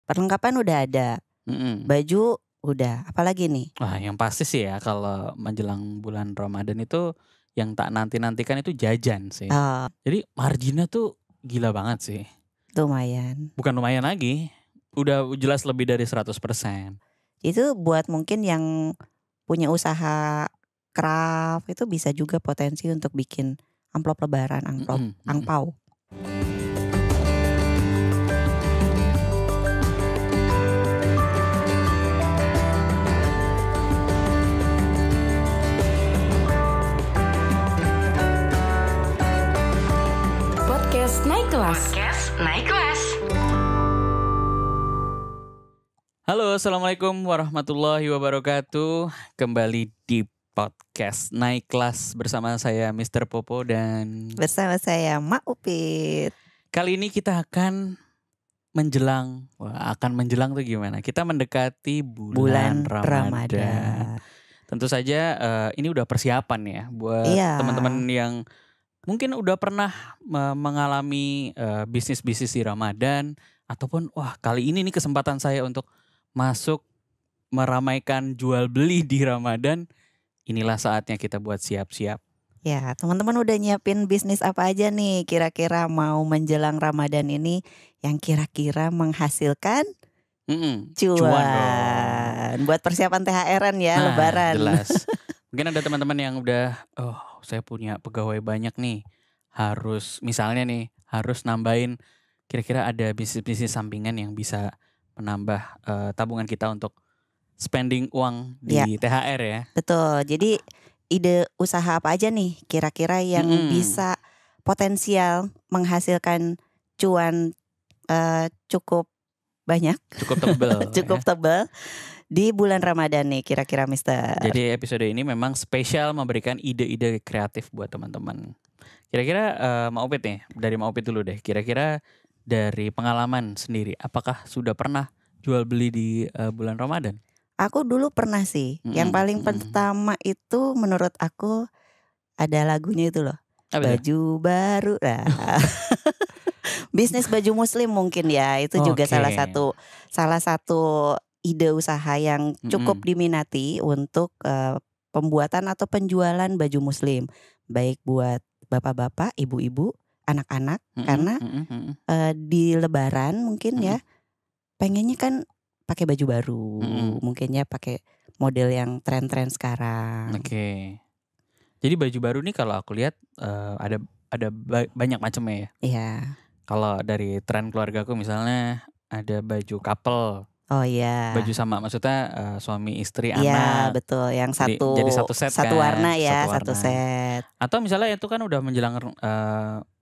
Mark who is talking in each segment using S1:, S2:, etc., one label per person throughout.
S1: Perlengkapan udah ada, baju udah, apalagi nih?
S2: Wah, yang pasti sih ya kalau menjelang bulan Ramadan itu yang tak nanti-nantikan itu jajan sih.
S1: Oh,
S2: Jadi marginnya tuh gila banget sih.
S1: lumayan.
S2: Bukan lumayan lagi, udah jelas lebih dari 100%.
S1: Itu buat mungkin yang punya usaha craft itu bisa juga potensi untuk bikin amplop lebaran, angpau.
S3: Podcast Naik Kelas.
S2: Halo, assalamualaikum warahmatullahi wabarakatuh. Kembali di podcast Naik Kelas bersama saya Mr. Popo dan
S1: Bersama saya Mak Upit.
S2: kali ini kita akan menjelang tuh gimana? Kita mendekati bulan Ramadan. Tentu saja ini udah persiapan ya buat teman-teman yang mungkin udah pernah mengalami bisnis-bisnis di Ramadan, ataupun wah kali ini nih kesempatan saya untuk masuk meramaikan jual beli di Ramadan. Inilah saatnya kita buat siap-siap.
S1: Ya, teman-teman udah nyiapin bisnis apa aja nih kira-kira mau menjelang Ramadan ini yang kira-kira menghasilkan cuan buat persiapan THR-an ya, Lebaran.
S2: Jelas. Mungkin ada teman-teman yang udah, saya punya pegawai banyak nih, harus nambahin, kira-kira ada bisnis-bisnis sampingan yang bisa menambah tabungan kita untuk spending uang di THR ya.
S1: Betul, jadi ide usaha apa aja nih kira-kira yang bisa potensial menghasilkan cuan cukup banyak,
S2: cukup tebal,
S1: cukup tebal di bulan Ramadan nih kira-kira Mister.
S2: Jadi episode ini memang spesial memberikan ide-ide kreatif buat teman-teman. Kira-kira Mak Upit nih, dari Mak Upit dulu deh. Kira-kira dari pengalaman sendiri, apakah sudah pernah jual beli di bulan Ramadan?
S1: Aku dulu pernah sih. Yang paling pertama itu menurut aku ada lagunya itu loh. Baju baru lah. Bisnis baju muslim mungkin ya. Itu juga salah satu ide usaha yang cukup diminati untuk pembuatan atau penjualan baju muslim. Baik buat bapak-bapak, ibu-ibu, anak-anak. Karena di Lebaran mungkin ya pengennya kan pakai baju baru, mungkinnya pakai model yang tren-tren sekarang.
S2: Oke. Jadi baju baru nih kalau aku lihat ada banyak macamnya ya.
S1: Iya.
S2: Kalau dari tren keluargaku misalnya ada baju couple.
S1: Oh iya.
S2: Baju sama, maksudnya suami istri anak.
S1: Iya betul, yang
S2: jadi satu set
S1: satu
S2: kan,
S1: warna ya, satu set.
S2: Atau misalnya itu kan udah menjelang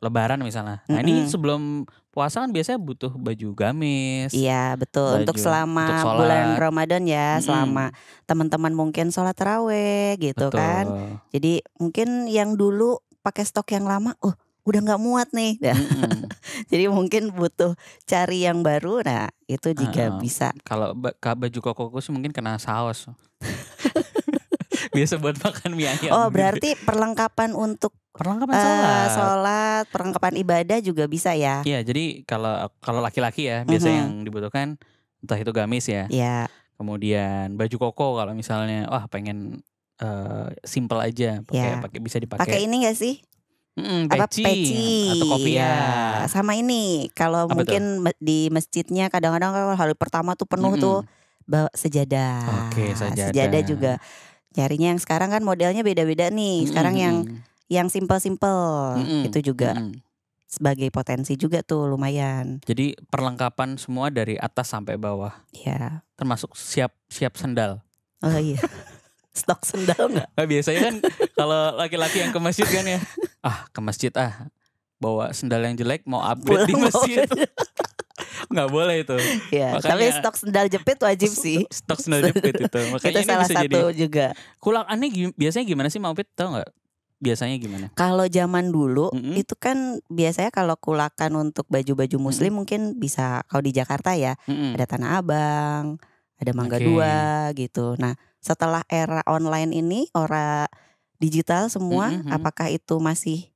S2: Lebaran misalnya. Nah ini sebelum puasa kan biasanya butuh baju gamis.
S1: Iya betul, untuk selama bulan Ramadan ya, selama teman-teman mungkin sholat tarawih gitu kan. Jadi mungkin yang dulu pakai stok yang lama, udah nggak muat nih. Jadi mungkin butuh cari yang baru. Nah itu juga bisa.
S2: Kalau baju kokoku sih mungkin kena saus. Biasa buat makan mie ayam.
S1: Oh berarti perlengkapan untuk sholat, perlengkapan ibadah juga bisa ya.
S2: Iya, jadi kalau laki-laki ya biasa yang dibutuhkan entah itu gamis ya.
S1: Iya.
S2: Kemudian baju koko kalau misalnya pengen simple aja, pakai bisa dipakai.
S1: Pakai ini enggak sih?
S2: Peci atau kopiah.
S1: Ya, sama ini kalau mungkin di masjidnya kadang-kadang hari pertama tuh penuh tuh bawa sejadah.
S2: Oke,
S1: sejadah juga. Nyarinya yang sekarang kan modelnya beda-beda nih. Sekarang yang simple-simple itu juga sebagai potensi juga tuh lumayan.
S2: Jadi perlengkapan semua dari atas sampai bawah.
S1: Iya.
S2: Termasuk siap sendal.
S1: Oh iya. Stok sendal nggak?
S2: Biasanya kan kalau laki-laki yang ke masjid kan ya, ke masjid bawa sendal yang jelek mau upgrade di masjid. Nggak boleh itu.
S1: Ya, tapi stok sendal jepit wajib sih.
S2: Stok sendal jepit itu. Makanya
S1: itu salah satu juga.
S2: Kulakannya biasanya gimana sih Mak Upit, tahu nggak? Biasanya gimana?
S1: Kalau zaman dulu itu kan biasanya kalau kulakan untuk baju-baju muslim mungkin bisa, kalau di Jakarta ya ada Tanah Abang, ada Mangga 2 gitu. Nah setelah era online ini, era digital semua, apakah itu masih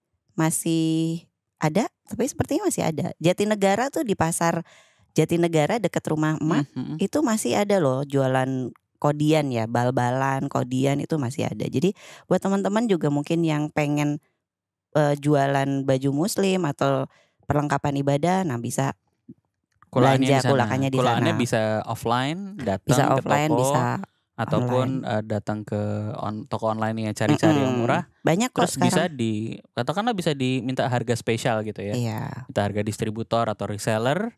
S1: ada? Tapi sepertinya masih ada. Jatinegara tuh di pasar Jatinegara deket rumah emak itu masih ada loh jualan kodian ya, bal-balan, kodian itu masih ada. Jadi buat teman-teman juga mungkin yang pengen jualan baju muslim atau perlengkapan ibadah, nah bisa belanja kulakannya di sana.
S2: Kulakannya bisa offline, datang
S1: Bisa
S2: ke
S1: offline,
S2: toko,
S1: bisa
S2: ataupun datang ke toko online yang cari-cari yang murah.
S1: Banyak kok
S2: terus
S1: sekarang.
S2: katakanlah bisa diminta harga spesial gitu ya.
S1: Iya.
S2: Minta harga distributor atau reseller,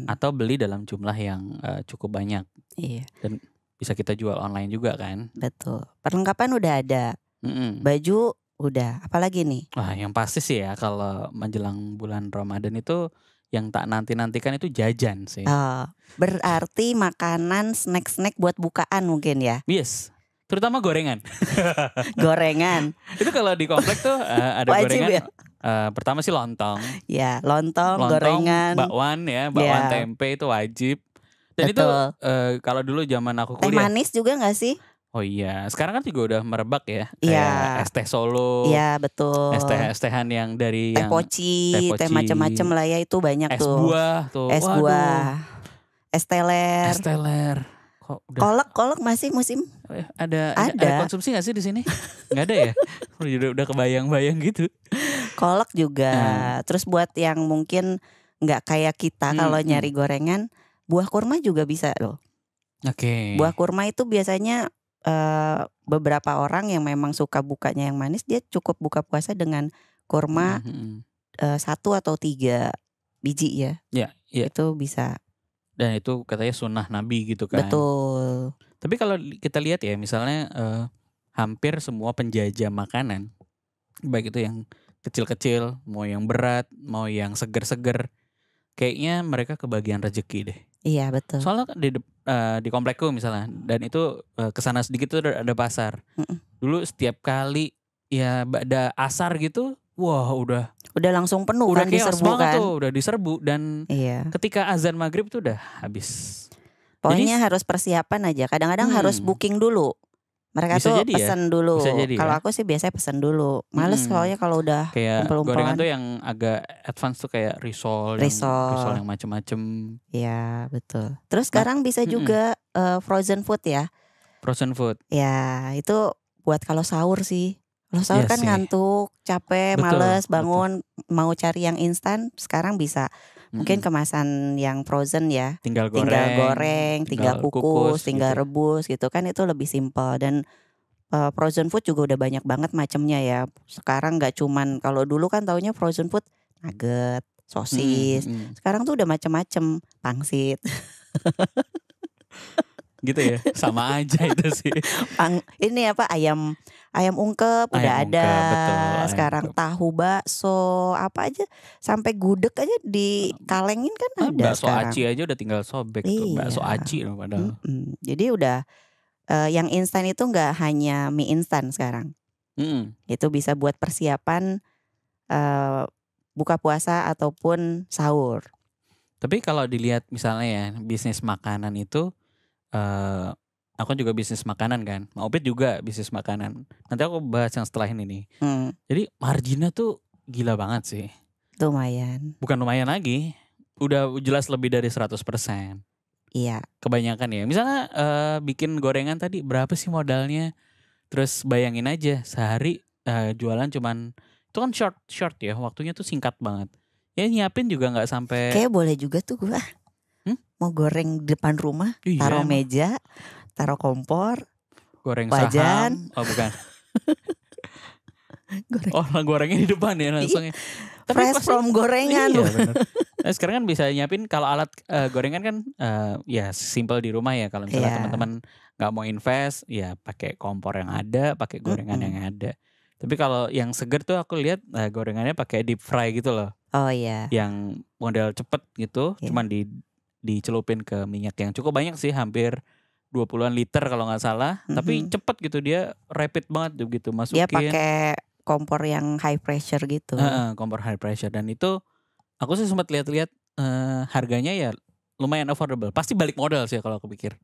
S2: atau beli dalam jumlah yang cukup banyak.
S1: Iya.
S2: Dan bisa kita jual online juga kan.
S1: Betul. Perlengkapan udah ada. Baju udah. Apalagi nih?
S2: Wah, yang pasti sih ya kalau menjelang bulan Ramadan itu yang tak nanti-nantikan itu jajan sih.
S1: Berarti makanan, snack-snack buat bukaan mungkin ya?
S2: Yes, terutama gorengan.
S1: Gorengan.
S2: Itu kalau di komplek tuh ada
S1: wajib
S2: gorengan.
S1: Ya?
S2: Pertama sih lontong.
S1: Ya, lontong, gorengan.
S2: Bakwan ya, bakwan tempe itu wajib. Dan
S1: betul.
S2: Itu kalau dulu zaman aku kuliah.
S1: Teh manis juga gak sih?
S2: Oh iya, sekarang kan juga udah merebak ya.
S1: Iya.
S2: Kayak es teh Solo.
S1: Iya betul.
S2: Es-tehan yang dari
S1: teh poci, teh macam-macam lah ya, itu banyak
S2: es
S1: tuh.
S2: Es buah tuh.
S1: Es buah. Es teler.
S2: Es teler. Kok
S1: udah... Kolak masih musim?
S2: Ada konsumsi gak sih di sini? Nggak ada ya? Udah kebayang-bayang gitu.
S1: Kolak juga. Terus buat yang mungkin nggak kayak kita kalau nyari gorengan, buah kurma juga bisa loh.
S2: Oke.
S1: Buah kurma itu biasanya beberapa orang yang memang suka bukanya yang manis, dia cukup buka puasa dengan kurma 1 atau 3 biji ya.
S2: Iya.
S1: Itu bisa.
S2: Dan itu katanya sunnah Nabi gitu kan.
S1: Betul.
S2: Tapi kalau kita lihat ya, misalnya hampir semua penjajah makanan, baik itu yang kecil-kecil, mau yang berat, mau yang seger-seger, kayaknya mereka kebagian rezeki deh.
S1: Iya betul.
S2: Soalnya di komplekku misalnya, dan itu kesana sedikit tuh ada pasar. Dulu setiap kali ya ba'da asar gitu, wah udah
S1: langsung penuh kan, diserbu kan.
S2: Udah diserbu dan ketika azan maghrib tuh udah habis.
S1: Pokoknya harus persiapan aja. Kadang-kadang harus booking dulu. Mereka
S2: bisa
S1: tuh
S2: jadi
S1: pesan dulu. Kalau aku sih biasanya pesan dulu. Males soalnya kalau udah
S2: kayak gorengan tuh yang agak advance tuh kayak risol yang macem-macem.
S1: Iya betul. Terus sekarang bisa juga frozen food ya.
S2: Frozen food.
S1: Ya itu buat kalau sahur sih. Kalau sahur kan ngantuk, capek, males bangun, mau cari yang instan. Sekarang bisa. Mungkin kemasan yang frozen ya.
S2: Tinggal
S1: goreng, tinggal kukus, tinggal gitu. Rebus gitu kan, itu lebih simpel. Dan frozen food juga udah banyak banget macamnya ya. Sekarang gak cuman, kalau dulu kan taunya frozen food nugget, sosis. Sekarang tuh udah macam-macam, pangsit.
S2: Gitu ya, sama aja itu sih.
S1: Ini apa, ayam ungkep udah ada. Betul, sekarang tahu, bakso, apa aja, sampai gudeg aja dikalengin kan ada.
S2: Bakso
S1: sekarang.
S2: aci aja udah tinggal sobek tuh, bakso aci loh padahal.
S1: Jadi udah yang instan itu nggak hanya mie instan sekarang. Itu bisa buat persiapan buka puasa ataupun sahur.
S2: Tapi kalau dilihat misalnya ya, bisnis makanan itu, aku juga bisnis makanan kan, Opit juga bisnis makanan. Nanti aku bahas yang setelah ini nih. Jadi marginnya tuh gila banget sih.
S1: Lumayan.
S2: Bukan lumayan lagi, udah jelas lebih dari 100%.
S1: Iya.
S2: Kebanyakan ya. Misalnya bikin gorengan tadi berapa sih modalnya? Terus bayangin aja sehari jualan cuman, itu kan short ya, waktunya tuh singkat banget. Ya nyiapin juga nggak sampai.
S1: Kayak boleh juga tuh gua. Mau goreng di depan rumah, taruh meja, taruh kompor,
S2: goreng
S1: wajan.
S2: Saham. Oh bukan. Gorengnya di depan ya langsungnya.
S1: Fresh from gorengan.
S2: Iya, nah, sekarang kan bisa nyiapin, kalau alat gorengan kan ya simple di rumah ya. Kalau misalnya teman-teman nggak mau invest, ya pakai kompor yang ada, pakai gorengan yang ada. Tapi kalau yang seger tuh aku lihat gorengannya pakai deep fry gitu loh.
S1: Oh iya.
S2: Yang model cepet gitu, cuman dicelupin ke minyak yang cukup banyak sih, hampir 20-an liter kalau nggak salah. Tapi cepet gitu, dia rapid banget gitu masukin.
S1: Dia pakai kompor yang high pressure gitu.
S2: Kompor high pressure, dan itu aku sih sempat lihat-lihat harganya ya lumayan affordable. Pasti balik modal sih kalau aku pikir.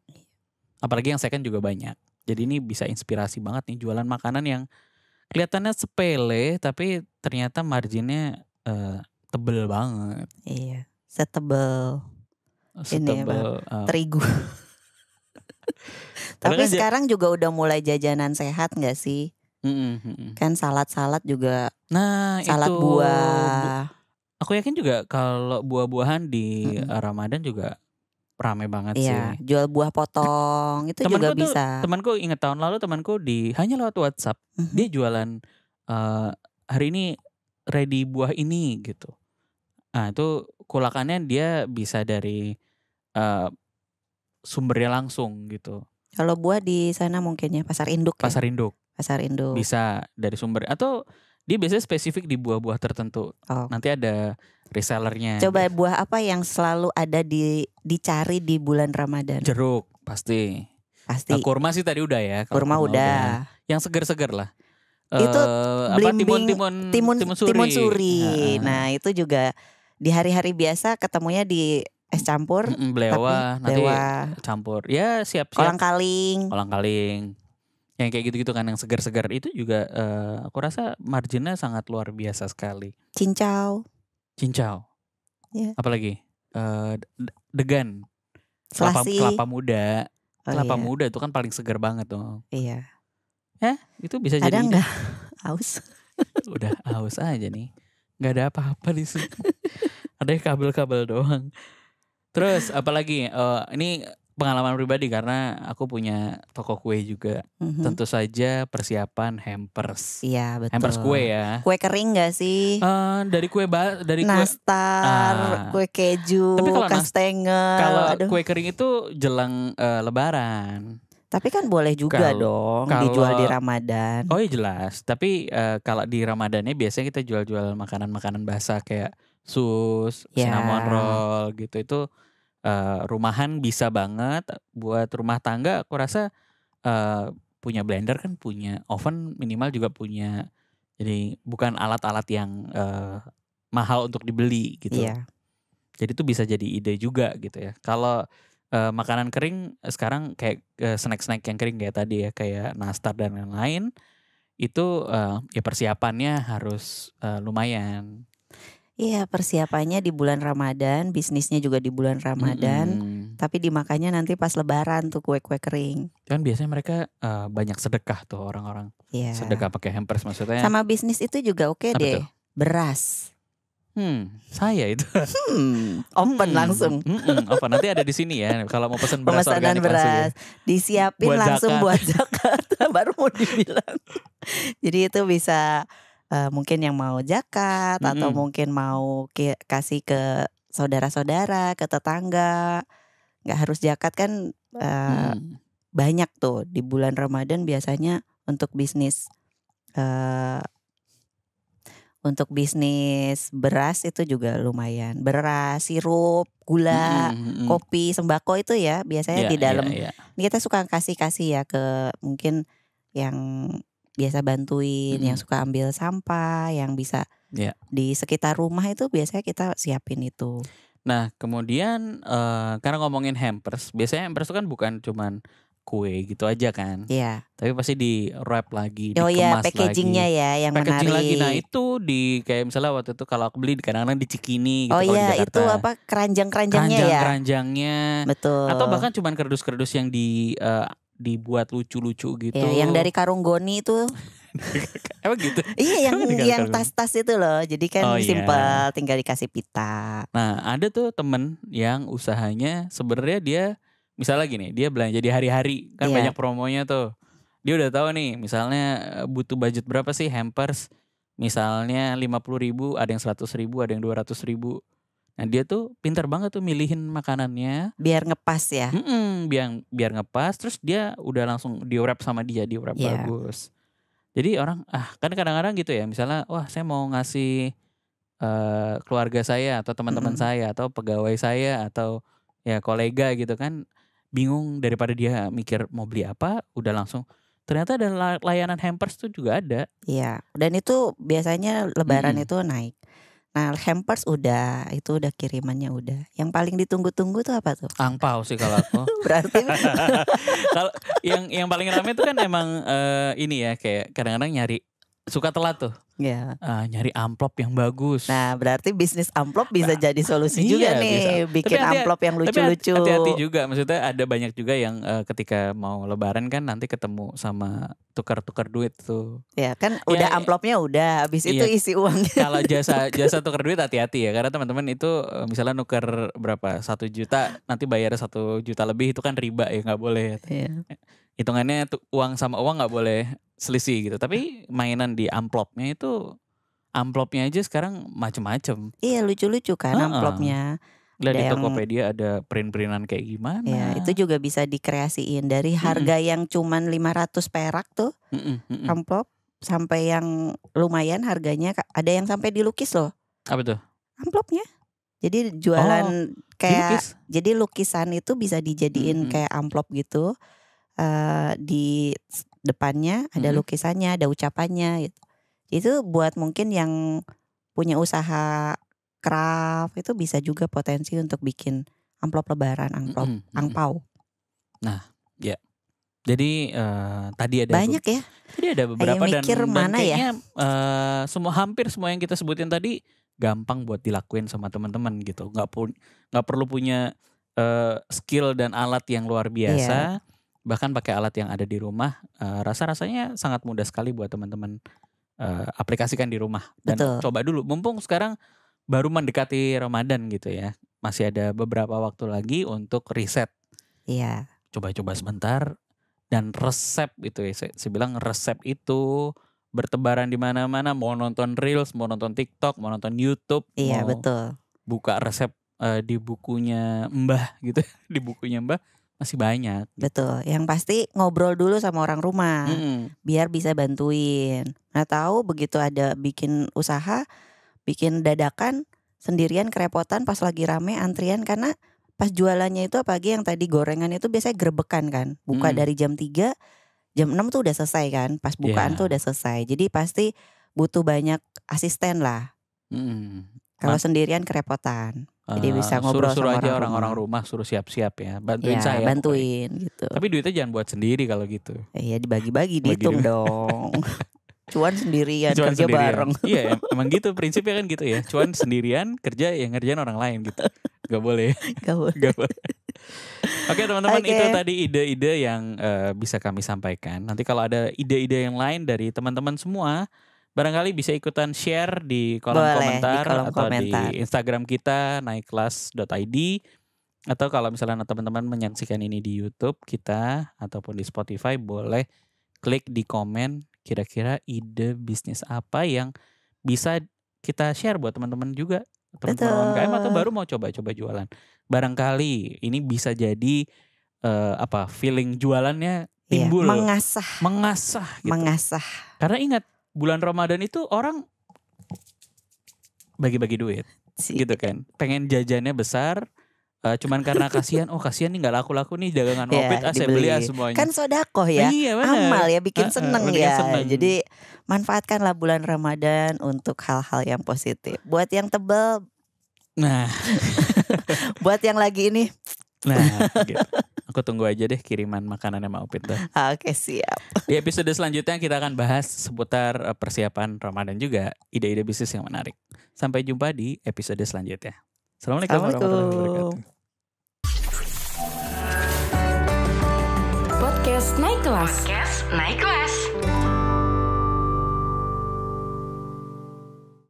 S2: Apalagi yang second juga banyak. Jadi ini bisa inspirasi banget nih, jualan makanan yang kelihatannya sepele tapi ternyata marginnya tebel banget.
S1: Iya, setebel terigu. Tapi kan sekarang juga udah mulai jajanan sehat gak sih? Kan salad-salad juga.
S2: Nah,
S1: salad
S2: itu
S1: buah.
S2: Aku yakin juga kalau buah-buahan di Ramadan juga rame banget sih.
S1: Iya, jual buah potong itu juga bisa.
S2: Temanku ingat tahun lalu temanku hanya lewat WhatsApp dia jualan hari ini ready buah ini gitu. Nah itu kulakannya dia bisa dari sumbernya langsung gitu.
S1: Kalau buah di sana mungkin ya pasar induk.
S2: Pasar induk.
S1: Pasar induk.
S2: Bisa dari sumber atau dia biasanya spesifik di buah-buah tertentu. Nanti ada resellernya.
S1: Coba buah apa yang selalu ada dicari di bulan Ramadan?
S2: Jeruk pasti. Kurma sih tadi udah ya.
S1: Kurma udah.
S2: Yang seger-seger lah.
S1: Itu timun suri.
S2: Nah
S1: itu juga di hari-hari biasa ketemunya di es campur.
S2: Belewa nanti campur. Ya siap-siap.
S1: Kolang-kaling.
S2: Yang kayak gitu-gitu kan yang segar-segar itu juga aku rasa marginnya sangat luar biasa sekali.
S1: Cincau.
S2: Yeah. Apalagi degan. Kelapa muda. Kelapa muda itu kan paling segar banget tuh.
S1: Iya.
S2: Itu bisa
S1: ada
S2: jadi.
S1: Ada enggak? Aus.
S2: Udah aus aja nih. Enggak ada apa-apa di sini. Ada kabel-kabel doang. Terus apalagi ini pengalaman pribadi karena aku punya toko kue juga. Tentu saja persiapan hampers.
S1: Iya betul.
S2: Hampers kue ya.
S1: Kue kering gak sih?
S2: Dari kue
S1: nastar, kue keju, kastengel.
S2: Kalau kue kering itu jelang Lebaran.
S1: Tapi kan boleh juga dong dijual di Ramadan.
S2: Oh iya jelas. Tapi kalau di Ramadannya biasanya kita jual-jual makanan-makanan basah kayak sus, cinnamon roll gitu. Itu rumahan bisa banget. Buat rumah tangga aku rasa punya blender kan, punya oven minimal juga punya. Jadi bukan alat-alat yang mahal untuk dibeli gitu.
S1: Iya.
S2: Jadi itu bisa jadi ide juga gitu ya. Kalau makanan kering sekarang kayak snack-snack yang kering kayak tadi ya, kayak nastar dan lain-lain itu ya persiapannya harus lumayan.
S1: Iya, persiapannya di bulan Ramadan, bisnisnya juga di bulan Ramadan, tapi dimakannya nanti pas Lebaran tuh kue-kue kering.
S2: Kan biasanya mereka banyak sedekah tuh orang-orang.
S1: Iya.
S2: Sedekah pakai hampers maksudnya.
S1: Sama bisnis itu juga oke deh. Tuh? Beras.
S2: Saya itu.
S1: Open langsung.
S2: Open nanti ada di sini ya. Kalau mau pesan beras organik
S1: beras, disiapin buat langsung zakat. Buat zakat. Baru mau dibilang. Jadi itu bisa mungkin yang mau zakat atau mungkin mau kasih ke saudara-saudara, ke tetangga. Nggak harus zakat kan banyak tuh di bulan Ramadan biasanya untuk bisnis. Untuk bisnis beras itu juga lumayan. Beras, sirup, gula, kopi, sembako itu ya biasanya di dalam. Kita suka kasih ya ke mungkin yang biasa bantuin, yang suka ambil sampah, yang bisa di sekitar rumah itu biasanya kita siapin itu.
S2: Nah kemudian karena ngomongin hampers, biasanya hampers itu kan bukan cuman kue gitu aja kan.
S1: Iya.
S2: Tapi pasti di wrap lagi,
S1: dikemas lagi. Oh iya, packagingnya ya yang
S2: packaging
S1: menarik.
S2: Lagi. Nah itu di kayak misalnya waktu itu kalau aku beli kadang-kadang di Cikini gitu.
S1: Oh iya, itu apa keranjang-keranjangnya ya.
S2: Keranjang-keranjangnya.
S1: Betul.
S2: Atau bahkan cuman kardus-kardus yang dibuat lucu-lucu gitu.
S1: Iya, yang dari karung goni itu.
S2: Emang gitu?
S1: Iya, yang tas-tas itu loh. Jadi kan simpel, tinggal dikasih pita.
S2: Nah ada tuh temen yang usahanya sebenarnya dia misalnya gini, dia belanja di hari-hari kan banyak promonya tuh. Dia udah tahu nih, misalnya butuh budget berapa sih hampers? Misalnya 50.000, ada yang 100.000, ada yang 200.000. Nah dia tuh pintar banget tuh milihin makanannya.
S1: Biar ngepas ya.
S2: Biar ngepas, terus dia udah langsung di wrap sama dia, di wrap bagus. Jadi orang kan kadang-kadang gitu ya, misalnya wah saya mau ngasih keluarga saya atau teman-teman saya atau pegawai saya atau ya kolega gitu kan. Bingung daripada dia mikir mau beli apa, udah langsung. Ternyata ada layanan hampers tuh juga ada.
S1: Iya, dan itu biasanya Lebaran itu naik. Nah hampers itu udah kirimannya udah. Yang paling ditunggu-tunggu tuh apa tuh?
S2: Angpau sih kalau aku.
S1: Berarti
S2: kalau yang paling ramai tuh kan emang ini ya kayak kadang-kadang nyari suka telat tuh.
S1: Ya.
S2: Nyari amplop yang bagus.
S1: Nah, berarti bisnis amplop bisa jadi solusi juga nih.
S2: Bisa.
S1: Bikin amplop yang lucu-lucu.
S2: Tapi hati-hati juga, maksudnya ada banyak juga yang ketika mau lebaran kan nanti ketemu sama tukar-tukar duit tuh.
S1: Ya kan udah amplopnya udah, habis itu isi uangnya.
S2: Kalau jasa tukar duit hati-hati ya, karena teman-teman itu misalnya nuker berapa 1 juta, nanti bayar 1 juta lebih, itu kan riba ya, nggak boleh. Hitungannya uang sama uang nggak boleh selisih gitu. Tapi mainan di amplopnya itu, amplopnya aja sekarang macem-macem.
S1: Iya, lucu-lucu kan amplopnya.
S2: Lihat di Tokopedia ada print-printan kayak gimana.
S1: Ya, itu juga bisa dikreasiin dari harga yang cuman 500 perak tuh amplop, sampai yang lumayan harganya, ada yang sampai dilukis loh.
S2: Apa tuh?
S1: Amplopnya. Jadi jualan kayak dilukis. Jadi lukisan itu bisa dijadiin kayak amplop gitu. Di depannya ada lukisannya, ada ucapannya gitu. Itu buat mungkin yang punya usaha craft itu bisa juga potensi untuk bikin amplop lebaran, amplop angpau.
S2: Nah, ya. Jadi tadi ada
S1: banyak ya.
S2: Tadi ada beberapa dan
S1: mana
S2: kayaknya
S1: ya?
S2: hampir semua yang kita sebutin tadi gampang buat dilakuin sama teman-teman gitu. Nggak perlu punya skill dan alat yang luar biasa. Bahkan pakai alat yang ada di rumah, rasanya sangat mudah sekali buat teman-teman aplikasikan di rumah. Dan coba dulu, mumpung sekarang baru mendekati Ramadan gitu ya, masih ada beberapa waktu lagi untuk riset.
S1: Iya.
S2: Coba-coba sebentar, dan resep itu ya, saya bilang resep itu bertebaran di mana-mana. Mau nonton Reels, mau nonton TikTok, mau nonton YouTube.
S1: Iya,
S2: mau
S1: betul.
S2: Buka resep di bukunya Mbah gitu, di bukunya Mbah. Masih banyak.
S1: Betul. Yang pasti ngobrol dulu sama orang rumah. Biar bisa bantuin. Nah, tahu begitu ada bikin usaha, bikin dadakan, sendirian kerepotan pas lagi rame antrian. Karena pas jualannya itu apalagi yang tadi gorengan itu biasanya grebekan kan. Buka dari jam 3, jam 6 tuh udah selesai kan. Pas bukaan tuh udah selesai. Jadi pasti butuh banyak asisten lah. Kalau sendirian kerepotan. Jadi bisa ngobrol
S2: suruh
S1: sama
S2: aja orang-orang rumah suruh siap-siap ya. Bantuin saya.
S1: Bantuin gitu.
S2: Tapi duitnya jangan buat sendiri kalau gitu.
S1: Iya, dibagi-bagi, dihitung dong. Cuan sendirian, kerja bareng.
S2: Iya, emang gitu prinsipnya kan gitu ya. Cuan sendirian, kerja yang ngerjain orang lain gitu. Gak boleh.
S1: Gak boleh.
S2: Oke teman-teman, itu tadi ide-ide yang bisa kami sampaikan. Nanti kalau ada ide-ide yang lain dari teman-teman semua, barangkali bisa ikutan share di kolom komentar atau di Instagram kita naikkelas.id, atau kalau misalnya teman-teman menyaksikan ini di YouTube kita ataupun di Spotify, boleh klik di komen kira-kira ide bisnis apa yang bisa kita share buat teman-teman juga, teman-teman UMKM atau baru mau coba-coba jualan. Barangkali ini bisa jadi feeling jualannya timbul, mengasah gitu. Karena ingat, bulan Ramadan itu orang bagi-bagi duit gitu kan. Pengen jajannya besar, cuman karena kasihan nih gak laku-laku nih dagangan Opit, saya beli semuanya.
S1: Kan sodakoh ya, amal ya, bikin seneng ya.
S2: Seneng.
S1: Jadi manfaatkanlah bulan Ramadan untuk hal-hal yang positif. Buat yang tebel, buat yang lagi ini,
S2: gitu. Aku tunggu aja deh kiriman makanan sama Opit dah.
S1: Oke, siap.
S2: Di episode selanjutnya kita akan bahas seputar persiapan Ramadan juga, ide-ide bisnis yang menarik. Sampai jumpa di episode selanjutnya. Assalamualaikum warahmatullahi wabarakatuh.
S3: Podcast Naik Kelas.